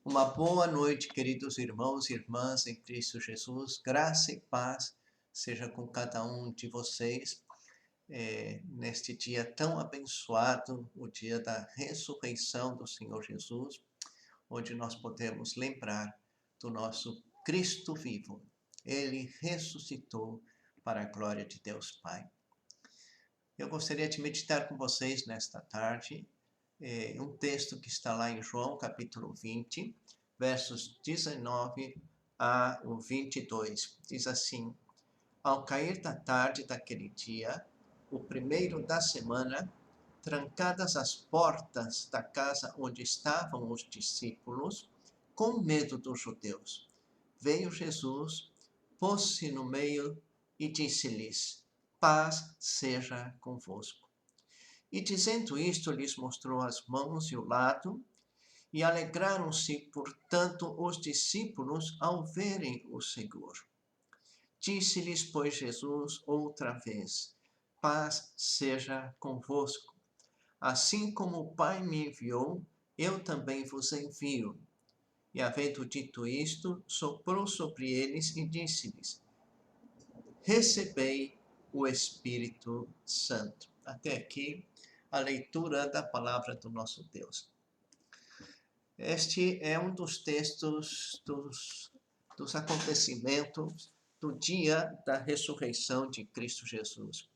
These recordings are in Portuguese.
Uma boa noite, queridos irmãos e irmãs em Cristo Jesus. Graça e paz seja com cada um de vocês neste dia tão abençoado, o dia da ressurreição do Senhor Jesus, onde nós podemos lembrar do nosso Cristo vivo. Ele ressuscitou para a glória de Deus Pai. Eu gostaria de meditar com vocês nesta tarde um texto que está lá em João, capítulo 20, versos 19 a 22. Diz assim: Ao cair da tarde daquele dia, o primeiro da semana, trancadas as portas da casa onde estavam os discípulos, com medo dos judeus, veio Jesus, pôs-se no meio e disse-lhes: Paz seja convosco. E dizendo isto, lhes mostrou as mãos e o lado, e alegraram-se, portanto, os discípulos ao verem o Senhor. Disse-lhes, pois, Jesus outra vez: Paz seja convosco. Assim como o Pai me enviou, eu também vos envio. E havendo dito isto, soprou sobre eles e disse-lhes: Recebei o Espírito Santo. Até aqui a leitura da palavra do nosso Deus. Este é um dos textos dos acontecimentos do dia da ressurreição de Cristo Jesus.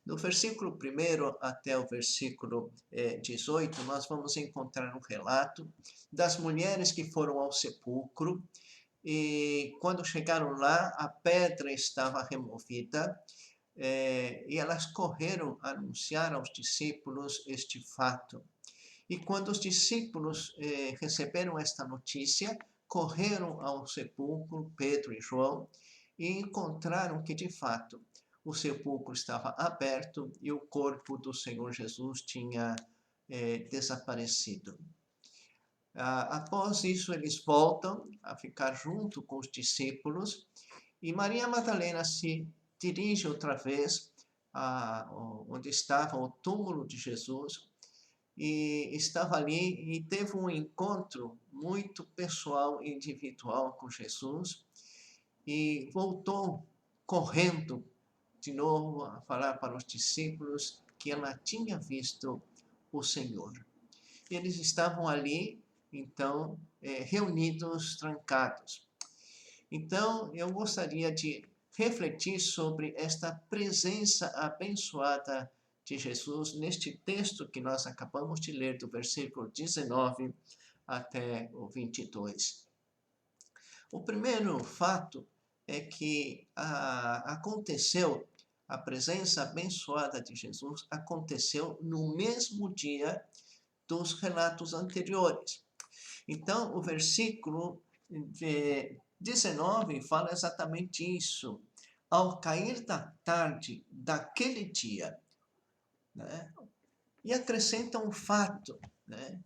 No versículo 1 até o versículo 18, nós vamos encontrar um relato das mulheres que foram ao sepulcro e quando chegaram lá, a pedra estava removida e elas correram anunciar aos discípulos este fato. E quando os discípulos receberam esta notícia, correram ao sepulcro, Pedro e João, e encontraram que, de fato, o sepulcro estava aberto e o corpo do Senhor Jesus tinha desaparecido. Após isso, eles voltam a ficar junto com os discípulos e Maria Madalena se dirige outra vez onde estava o túmulo de Jesus e estava ali e teve um encontro muito pessoal e individual com Jesus e voltou correndo de novo a falar para os discípulos que ela tinha visto o Senhor. Eles estavam ali, então, reunidos, trancados. Então, eu gostaria de refletir sobre esta presença abençoada de Jesus neste texto que nós acabamos de ler, do versículo 19 até o 22. O primeiro fato é que aconteceu, a presença abençoada de Jesus aconteceu no mesmo dia dos relatos anteriores. Então, o versículo 19 fala exatamente isso. Ao cair da tarde daquele dia, né? E acrescenta um fato, né?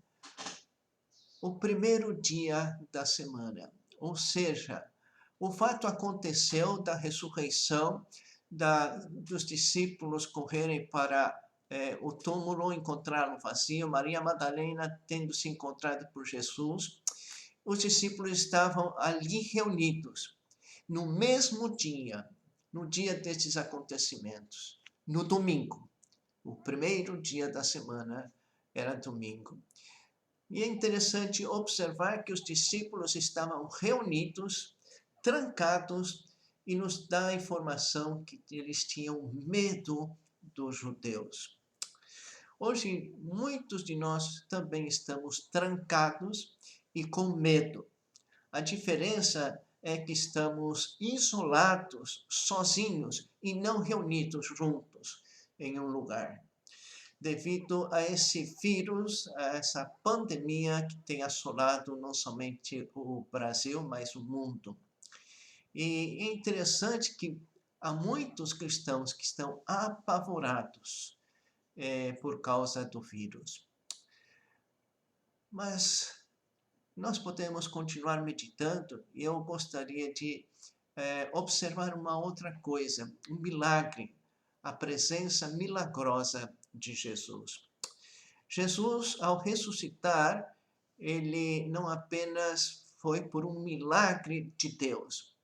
O primeiro dia da semana, ou seja, o fato aconteceu da ressurreição, dos discípulos correrem para o túmulo, encontraram vazio, Maria Madalena tendo se encontrado por Jesus, os discípulos estavam ali reunidos, no mesmo dia, no dia destes acontecimentos, no domingo. O primeiro dia da semana era domingo. E é interessante observar que os discípulos estavam reunidos, trancados, e nos dá a informação que eles tinham medo dos judeus. Hoje, muitos de nós também estamos trancados e com medo. A diferença é que estamos isolados, sozinhos e não reunidos juntos em um lugar, devido a esse vírus, a essa pandemia que tem assolado não somente o Brasil, mas o mundo. E é interessante que há muitos cristãos que estão apavorados por causa do vírus. Mas nós podemos continuar meditando e eu gostaria de observar uma outra coisa, um milagre, a presença milagrosa de Jesus. Jesus, ao ressuscitar, ele não apenas foi por um milagre de Deus,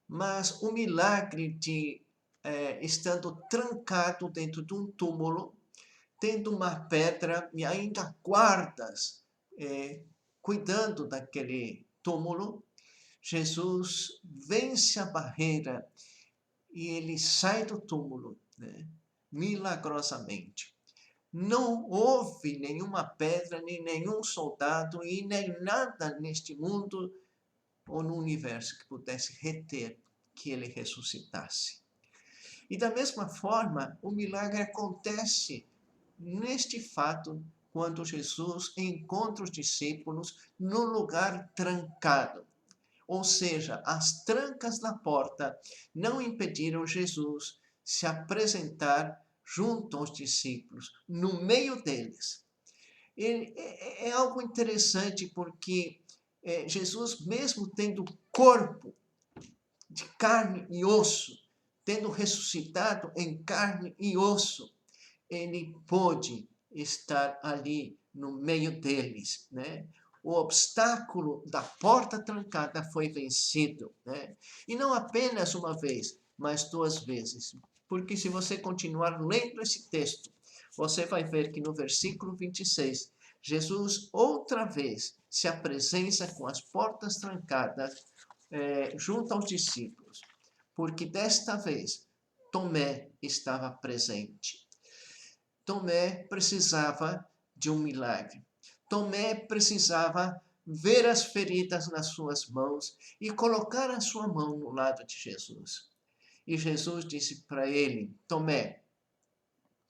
mas o milagre de estando trancado dentro de um túmulo, tendo uma pedra e ainda guardas cuidando daquele túmulo, Jesus vence a barreira e ele sai do túmulo, né, milagrosamente. Não houve nenhuma pedra, nem nenhum soldado e nem nada neste mundo ou no universo que pudesse reter que ele ressuscitasse. E da mesma forma, o milagre acontece neste fato quando Jesus encontra os discípulos no lugar trancado. Ou seja, as trancas da porta não impediram Jesus se apresentar junto aos discípulos, no meio deles. É algo interessante porque Jesus, mesmo tendo corpo de carne e osso, tendo ressuscitado em carne e osso, ele pôde estar ali no meio deles, né? O obstáculo da porta trancada foi vencido, né? E não apenas uma vez, mas 2 vezes. Porque se você continuar lendo esse texto, você vai ver que no versículo 26, Jesus outra vez se apresenta com as portas trancadas junto aos discípulos. Porque desta vez, Tomé estava presente. Tomé precisava de um milagre. Tomé precisava ver as feridas nas suas mãos e colocar a sua mão no lado de Jesus. E Jesus disse para ele: Tomé,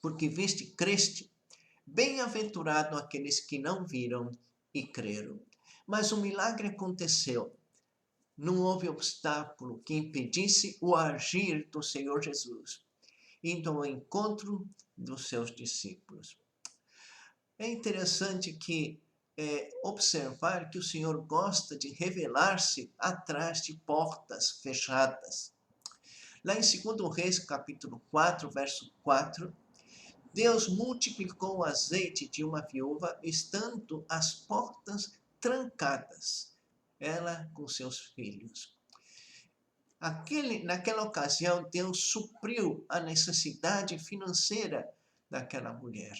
porque viste, creste, bem-aventurado aqueles que não viram e creram. Mas o milagre aconteceu. Não houve obstáculo que impedisse o agir do Senhor Jesus, indo ao encontro dos seus discípulos. É interessante que observar que o Senhor gosta de revelar-se atrás de portas fechadas. Lá em 2 Reis, capítulo 4, verso 4, Deus multiplicou o azeite de uma viúva, estando as portas trancadas, ela com seus filhos. Naquela ocasião, Deus supriu a necessidade financeira daquela mulher.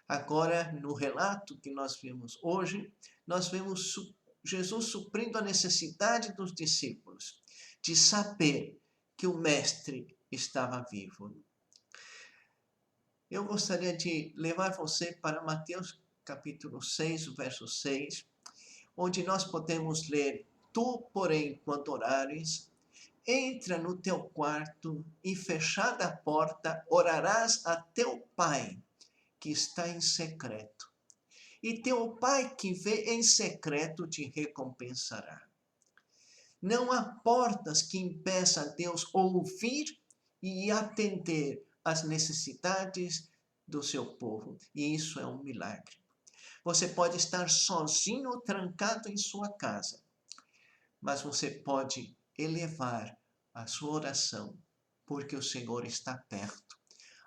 Agora, no relato que nós vimos hoje, nós vemos Jesus suprindo a necessidade dos discípulos de saber que o Mestre estava vivo. Eu gostaria de levar você para Mateus capítulo 6, verso 6, onde nós podemos ler: Tu, porém, quando orares, entra no teu quarto e, fechada a porta, orarás a teu Pai, que está em secreto. E teu Pai que vê em secreto te recompensará. Não há portas que impeçam a Deus ouvir e atender às necessidades do seu povo. E isso é um milagre. Você pode estar sozinho ou trancado em sua casa, mas você pode elevar a sua oração, porque o Senhor está perto.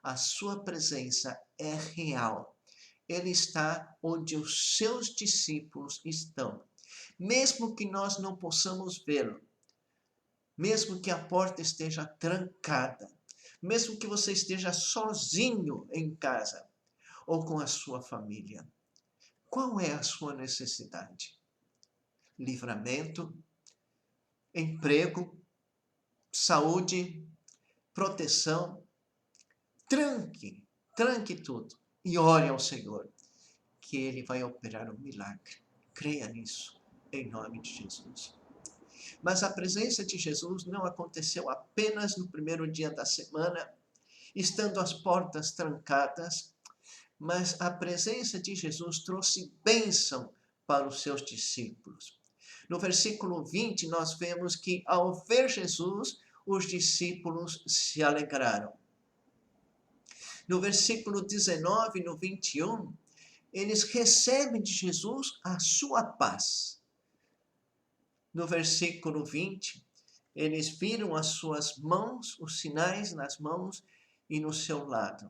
A sua presença é real. Ele está onde os seus discípulos estão. Mesmo que nós não possamos vê-lo, mesmo que a porta esteja trancada, mesmo que você esteja sozinho em casa ou com a sua família, qual é a sua necessidade? Livramento, emprego, saúde, proteção. Tranque tudo e ore ao Senhor, que Ele vai operar um milagre. Creia nisso, em nome de Jesus. Mas a presença de Jesus não aconteceu apenas no primeiro dia da semana, estando as portas trancadas, mas a presença de Jesus trouxe bênção para os seus discípulos. No versículo 20, nós vemos que, ao ver Jesus, os discípulos se alegraram. No versículo 19, no 21, eles recebem de Jesus a sua paz. No versículo 20, eles viram as suas mãos, os sinais nas mãos e no seu lado.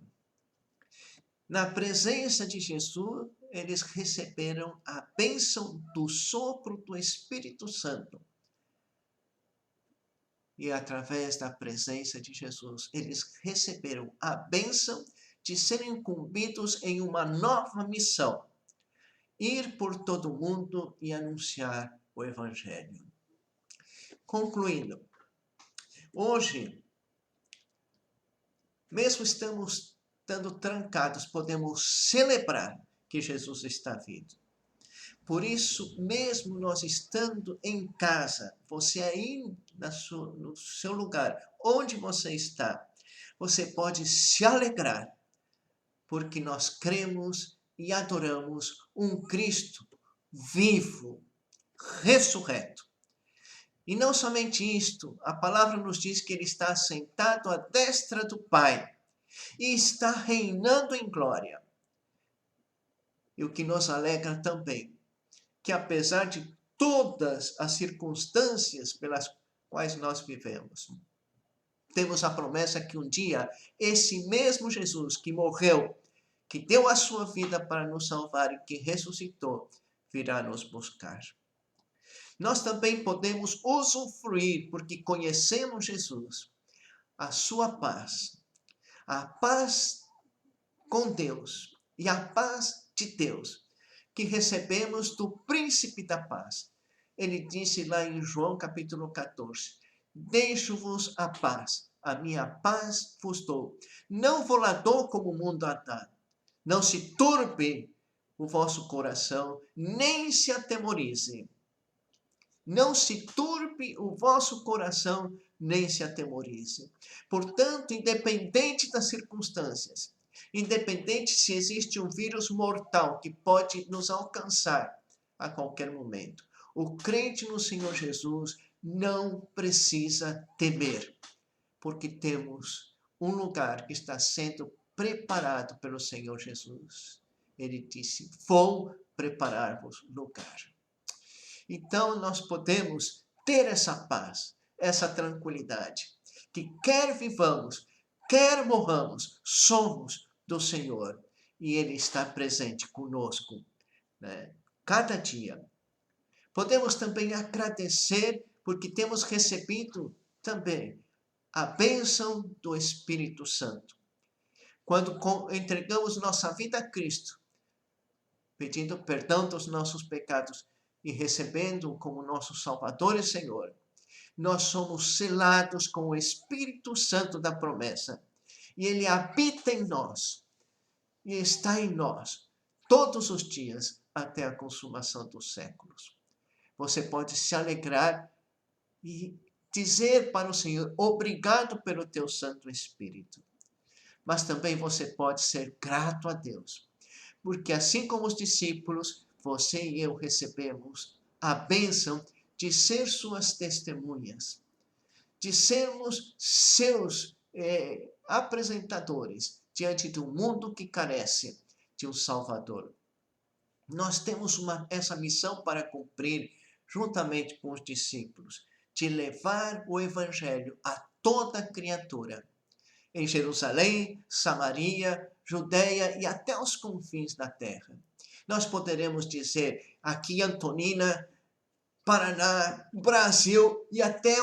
Na presença de Jesus, eles receberam a bênção do sopro do Espírito Santo. E através da presença de Jesus, eles receberam a bênção de serem incumbidos em uma nova missão: ir por todo o mundo e anunciar o Evangelho. Concluindo, hoje, mesmo estamos estando trancados, podemos celebrar que Jesus está vindo. Por isso, mesmo nós estando em casa, você aí no seu lugar, onde você está, você pode se alegrar, porque nós cremos e adoramos um Cristo vivo, ressurreto. E não somente isto, a palavra nos diz que ele está sentado à destra do Pai e está reinando em glória. E o que nos alegra também, que apesar de todas as circunstâncias pelas quais nós vivemos, temos a promessa que um dia esse mesmo Jesus que morreu, que deu a sua vida para nos salvar e que ressuscitou, virá nos buscar. Nós também podemos usufruir, porque conhecemos Jesus, a sua paz, a paz com Deus e a paz de Deus, que recebemos do príncipe da paz. Ele disse lá em João capítulo 14, deixo-vos a paz, a minha paz vos dou. Não vou lá dou como o mundo a dá. Não se turbe o vosso coração, nem se atemorize. Não se turbe o vosso coração, nem se atemorize. Portanto, independente das circunstâncias, independente se existe um vírus mortal que pode nos alcançar a qualquer momento, o crente no Senhor Jesus não precisa temer, porque temos um lugar que está sendo preparado pelo Senhor Jesus. Ele disse, vou preparar-vos lugar. Então, nós podemos ter essa paz, essa tranquilidade, que quer vivamos, quer morramos, somos do Senhor. E Ele está presente conosco, né? Cada dia. Podemos também agradecer, porque temos recebido também a bênção do Espírito Santo. Quando entregamos nossa vida a Cristo, pedindo perdão dos nossos pecados, e recebendo-o como nosso Salvador e Senhor, nós somos selados com o Espírito Santo da promessa. E ele habita em nós e está em nós todos os dias até a consumação dos séculos. Você pode se alegrar e dizer para o Senhor, obrigado pelo teu Santo Espírito. Mas também você pode ser grato a Deus, porque assim como os discípulos, você e eu recebemos a bênção de ser suas testemunhas, de sermos seus apresentadores diante do mundo que carece de um Salvador. Nós temos essa missão para cumprir juntamente com os discípulos, de levar o Evangelho a toda criatura, em Jerusalém, Samaria, Judeia e até os confins da terra. Nós poderemos dizer aqui Antonina, Paraná, Brasil e até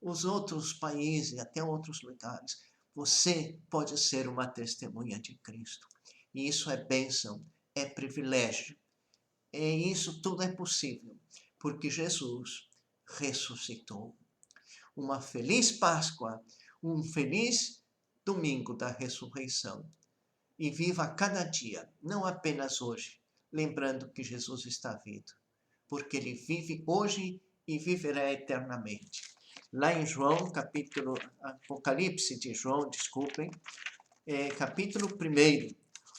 os outros países, até outros lugares. Você pode ser uma testemunha de Cristo. E isso é bênção, é privilégio. E isso tudo é possível, porque Jesus ressuscitou. Uma feliz Páscoa, um feliz domingo da ressurreição. E viva cada dia, não apenas hoje, lembrando que Jesus está vivo, porque ele vive hoje e viverá eternamente. Lá em João, Apocalipse de João, capítulo 1,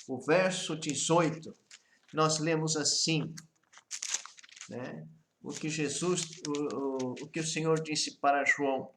o verso 18, nós lemos assim, né? O que o Senhor disse para João.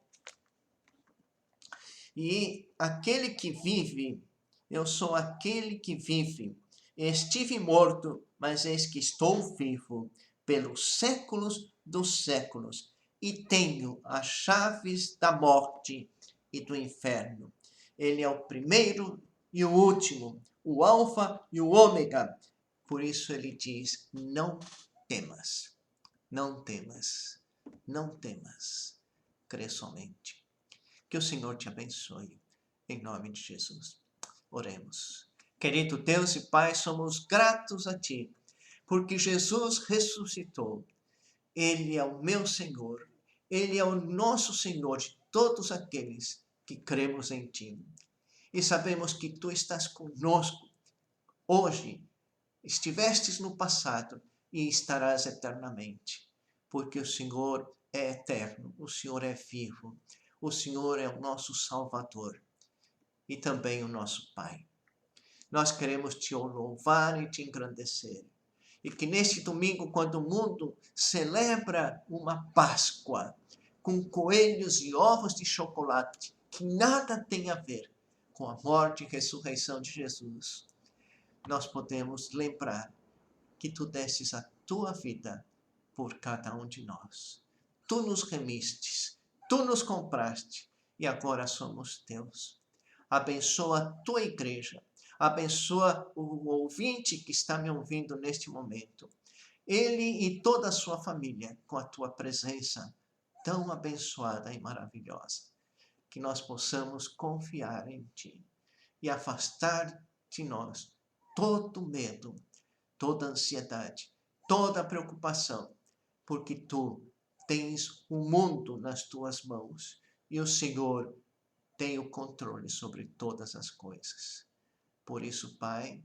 E aquele que vive, eu sou aquele que vive. Estive morto, mas eis que estou vivo pelos séculos dos séculos, e tenho as chaves da morte e do inferno. Ele é o primeiro e o último, o alfa e o ômega, Por isso ele diz, não temas, não temas, não temas, crê somente. Que o Senhor te abençoe, em nome de Jesus. Oremos. Querido Deus e Pai, somos gratos a Ti, porque Jesus ressuscitou. Ele é o meu Senhor, Ele é o nosso Senhor de todos aqueles que cremos em Ti. E sabemos que Tu estás conosco hoje, estivestes no passado e estarás eternamente, porque o Senhor é eterno, o Senhor é vivo, o Senhor é o nosso Salvador e também o nosso Pai. Nós queremos Te louvar e Te engrandecer. E que neste domingo, quando o mundo celebra uma Páscoa com coelhos e ovos de chocolate, que nada tem a ver com a morte e ressurreição de Jesus, nós podemos lembrar que Tu desses a Tua vida por cada um de nós. Tu nos remistes, Tu nos compraste e agora somos Teus. Abençoa a Tua igreja, abençoa o ouvinte que está me ouvindo neste momento. Ele e toda a sua família, com a Tua presença tão abençoada e maravilhosa. Que nós possamos confiar em Ti e afastar de nós todo medo, toda ansiedade, toda preocupação, porque Tu tens o mundo nas Tuas mãos e o Senhor tem o controle sobre todas as coisas. Por isso, Pai,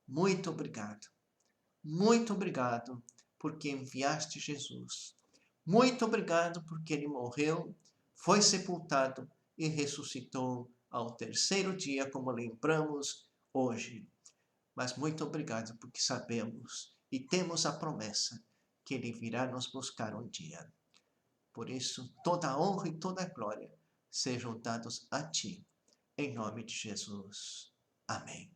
muito obrigado, porque enviaste Jesus. Muito obrigado porque Ele morreu, foi sepultado e ressuscitou ao terceiro dia, como lembramos hoje. Mas muito obrigado porque sabemos e temos a promessa que Ele virá nos buscar um dia. Por isso, toda a honra e toda a glória sejam dados a Ti, em nome de Jesus. Amém.